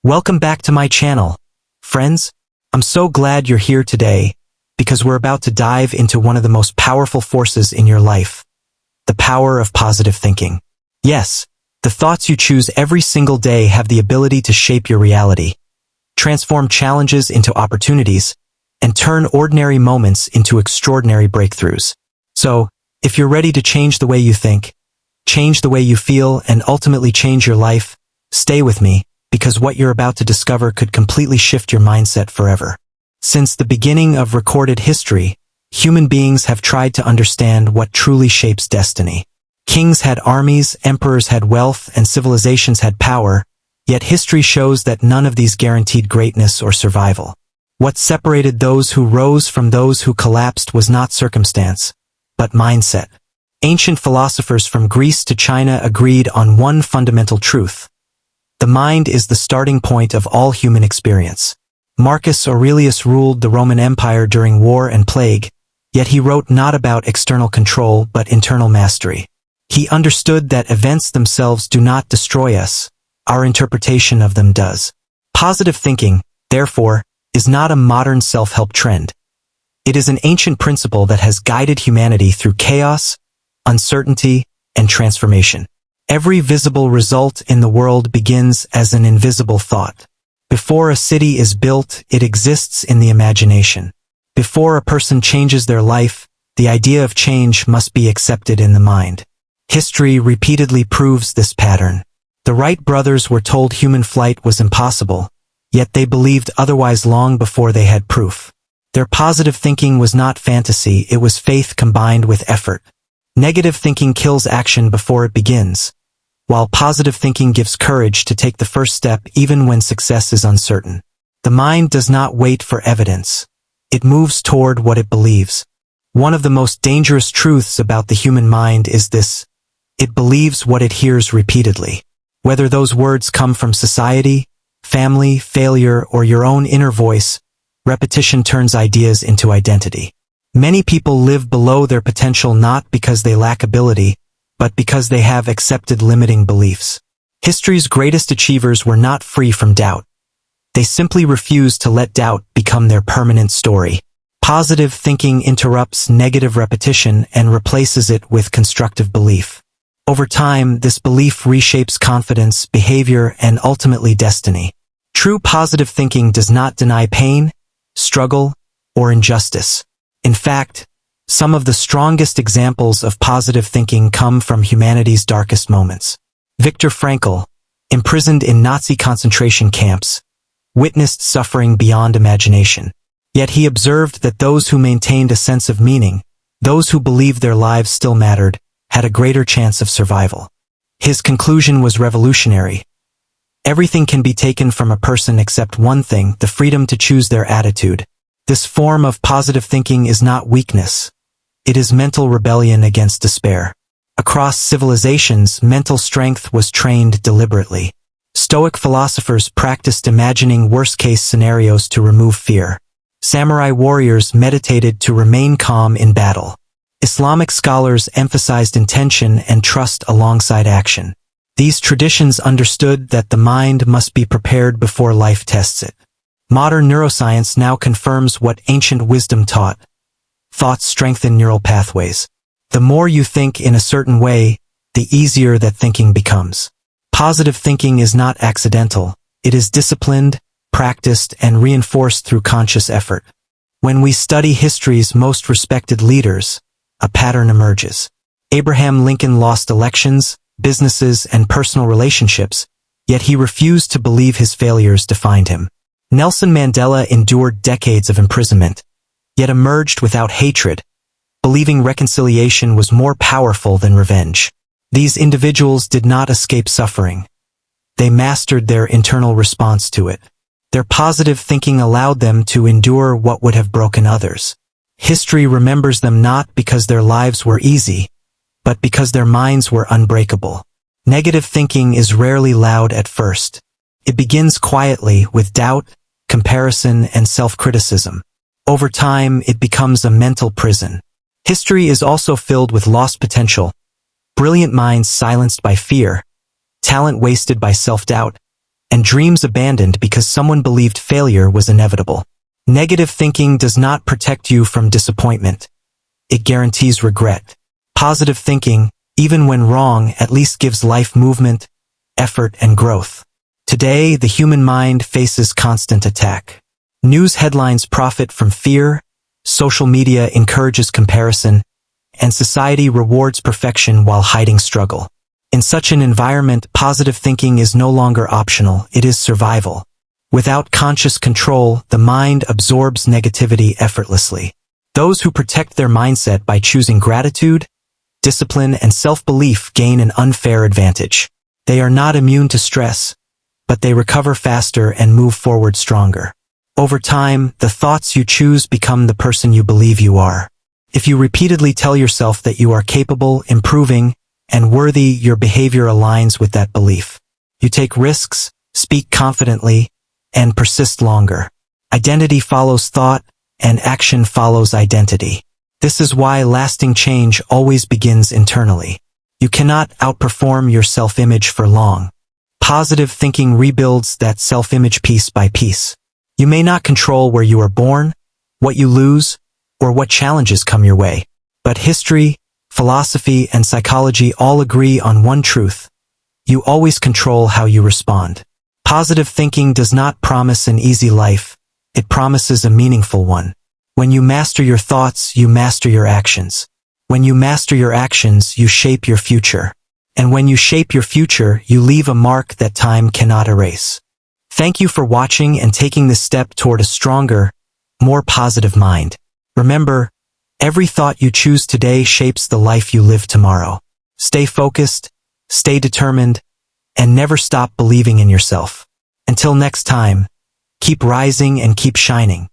Welcome back to my channel. Friends, I'm so glad you're here today because we're about to dive into one of the most powerful forces in your life, the power of positive thinking. Yes, the thoughts you choose every single day have the ability to shape your reality, transform challenges into opportunities, and turn ordinary moments into extraordinary breakthroughs. So, if you're ready to change the way you think, change the way you feel, and ultimately change your life, stay with me, because what you're about to discover could completely shift your mindset forever. Since the beginning of recorded history, human beings have tried to understand what truly shapes destiny. Kings had armies, emperors had wealth, and civilizations had power, yet history shows that none of these guaranteed greatness or survival. What separated those who rose from those who collapsed was not circumstance, but mindset. Ancient philosophers from Greece to China agreed on one fundamental truth. The mind is the starting point of all human experience. Marcus Aurelius ruled the Roman Empire during war and plague, yet he wrote not about external control but internal mastery. He understood that events themselves do not destroy us, our interpretation of them does. Positive thinking, therefore, is not a modern self-help trend. It is an ancient principle that has guided humanity through chaos, uncertainty, and transformation. Every visible result in the world begins as an invisible thought. Before a city is built, it exists in the imagination. Before a person changes their life, the idea of change must be accepted in the mind. History repeatedly proves this pattern. The Wright brothers were told human flight was impossible, yet they believed otherwise long before they had proof. Their positive thinking was not fantasy, it was faith combined with effort. Negative thinking kills action before it begins, while positive thinking gives courage to take the first step even when success is uncertain. The mind does not wait for evidence. It moves toward what it believes. One of the most dangerous truths about the human mind is this: it believes what it hears repeatedly. Whether those words come from society, family, failure, or your own inner voice, repetition turns ideas into identity. Many people live below their potential not because they lack ability, but because they have accepted limiting beliefs. History's greatest achievers were not free from doubt. They simply refused to let doubt become their permanent story. Positive thinking interrupts negative repetition and replaces it with constructive belief. Over time, this belief reshapes confidence, behavior, and ultimately destiny. True positive thinking does not deny pain, struggle, or injustice. In fact, some of the strongest examples of positive thinking come from humanity's darkest moments. Viktor Frankl, imprisoned in Nazi concentration camps, witnessed suffering beyond imagination. Yet he observed that those who maintained a sense of meaning, those who believed their lives still mattered, had a greater chance of survival. His conclusion was revolutionary. Everything can be taken from a person except one thing: the freedom to choose their attitude. This form of positive thinking is not weakness. It is mental rebellion against despair. Across civilizations, mental strength was trained deliberately. Stoic philosophers practiced imagining worst-case scenarios to remove fear. Samurai warriors meditated to remain calm in battle. Islamic scholars emphasized intention and trust alongside action. These traditions understood that the mind must be prepared before life tests it. Modern neuroscience now confirms what ancient wisdom taught. Thoughts strengthen neural pathways. The more you think in a certain way, the easier that thinking becomes. Positive thinking is not accidental. It is disciplined, practiced, and reinforced through conscious effort. When we study history's most respected leaders, a pattern emerges. Abraham Lincoln lost elections, businesses, and personal relationships, yet he refused to believe his failures defined him. Nelson Mandela endured decades of imprisonment, yet emerged without hatred, believing reconciliation was more powerful than revenge. These individuals did not escape suffering. They mastered their internal response to it. Their positive thinking allowed them to endure what would have broken others. History remembers them not because their lives were easy, but because their minds were unbreakable. Negative thinking is rarely loud at first. It begins quietly with doubt, comparison, and self-criticism. Over time, it becomes a mental prison. History is also filled with lost potential, brilliant minds silenced by fear, talent wasted by self-doubt, and dreams abandoned because someone believed failure was inevitable. Negative thinking does not protect you from disappointment. It guarantees regret. Positive thinking, even when wrong, at least gives life movement, effort, and growth. Today, the human mind faces constant attack. News headlines profit from fear, social media encourages comparison, and society rewards perfection while hiding struggle. In such an environment, positive thinking is no longer optional, it is survival. Without conscious control, the mind absorbs negativity effortlessly. Those who protect their mindset by choosing gratitude, discipline, and self-belief gain an unfair advantage. They are not immune to stress, but they recover faster and move forward stronger. Over time, the thoughts you choose become the person you believe you are. If you repeatedly tell yourself that you are capable, improving, and worthy, your behavior aligns with that belief. You take risks, speak confidently, and persist longer. Identity follows thought, and action follows identity. This is why lasting change always begins internally. You cannot outperform your self-image for long. Positive thinking rebuilds that self-image piece by piece. You may not control where you are born, what you lose, or what challenges come your way. But history, philosophy, and psychology all agree on one truth. You always control how you respond. Positive thinking does not promise an easy life. It promises a meaningful one. When you master your thoughts, you master your actions. When you master your actions, you shape your future. And when you shape your future, you leave a mark that time cannot erase. Thank you for watching and taking this step toward a stronger, more positive mind. Remember, every thought you choose today shapes the life you live tomorrow. Stay focused, stay determined, and never stop believing in yourself. Until next time, keep rising and keep shining.